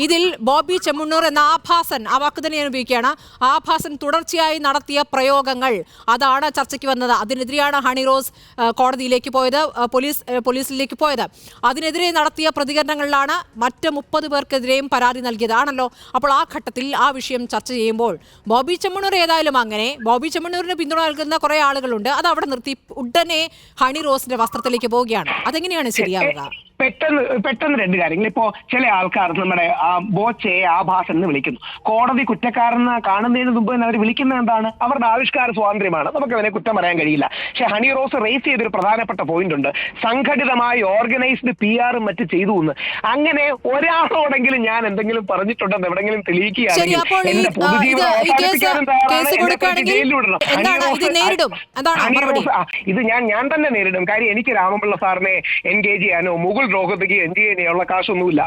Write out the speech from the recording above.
ഇതിൽ ബോബി ചെമ്മണ്ണൂർ എന്ന ആഭാസൻ, ആ വാക്ക് തന്നെ ഞാൻ ഉപയോഗിക്കുകയാണ്, ആഭാസൻ തുടർച്ചയായി നടത്തിയ പ്രയോഗങ്ങൾ അതാണ് ചർച്ചയ്ക്ക് വന്നത്. അതിനെതിരെയാണ് ഹണി റോസ് കോടതിയിലേക്ക് പോയത്, പോലീസിലേക്ക് പോയത്. അതിനെതിരെ നടത്തിയ പ്രതികരണങ്ങളിലാണ് മറ്റ് 30 പേർക്കെതിരെയും പരാതി നൽകിയതാണല്ലോ. അപ്പോൾ ആ ഘട്ടത്തിൽ ആ വിഷയം ചർച്ച ചെയ്യുമ്പോൾ ബോബി ചെമ്മണ്ണൂർ ഏതായാലും അങ്ങനെ ബോബി ചെമ്മണ്ണൂരിന് പിന്തുണ നൽകുന്ന കുറെ ആളുകളുണ്ട്, അത് അവിടെ നിർത്തി ഉടനെ ഹണി റോസിന്റെ വസ്ത്രത്തിലേക്ക് പോവുകയാണ്. അതെങ്ങനെയാണ് ശരിയാവുക? പെട്ടെന്ന് രണ്ട് കാര്യങ്ങൾ. ഇപ്പോ ചില ആൾക്കാർ നമ്മുടെ ബോച്ചയെ ആഭാസൻ എന്ന് വിളിക്കുന്നു. കോടതി കുറ്റക്കാരെന്ന് കാണുന്നതിന് മുമ്പ് അവർ വിളിക്കുന്നത് എന്താണ്? അവരുടെ ആവിഷ്കാര സ്വാതന്ത്ര്യമാണ്, നമുക്ക് അതിനെ കുറ്റം പറയാൻ കഴിയില്ല. പക്ഷെ ഹണി റോസ് റേസ് ചെയ്തൊരു പ്രധാനപ്പെട്ട പോയിന്റ് ഉണ്ട്, സംഘടിതമായി ഓർഗനൈസ്ഡ് PR മറ്റ് ചെയ്തു എന്ന്. അങ്ങനെ ഒരാളോടെങ്കിലും ഞാൻ എന്തെങ്കിലും പറഞ്ഞിട്ടുണ്ടെന്ന് എവിടെങ്കിലും തെളിയിക്കുകയാണെങ്കിൽ എന്റെ പൊതുജീവനം അവസാനിപ്പിക്കാനും തയ്യാറാണ്, ജയിലിൽ വിടണം. ഇത് ഞാൻ തന്നെ നേരിടും. കാര്യം എനിക്ക് രാമപിള്ള സാറിനെ എൻഗേജ് ചെയ്യാനോ മുകുൾ രോഹത്തക്ക് എൻഗേജ് ചെയ്യാനുള്ള കാശൊന്നുമില്ല.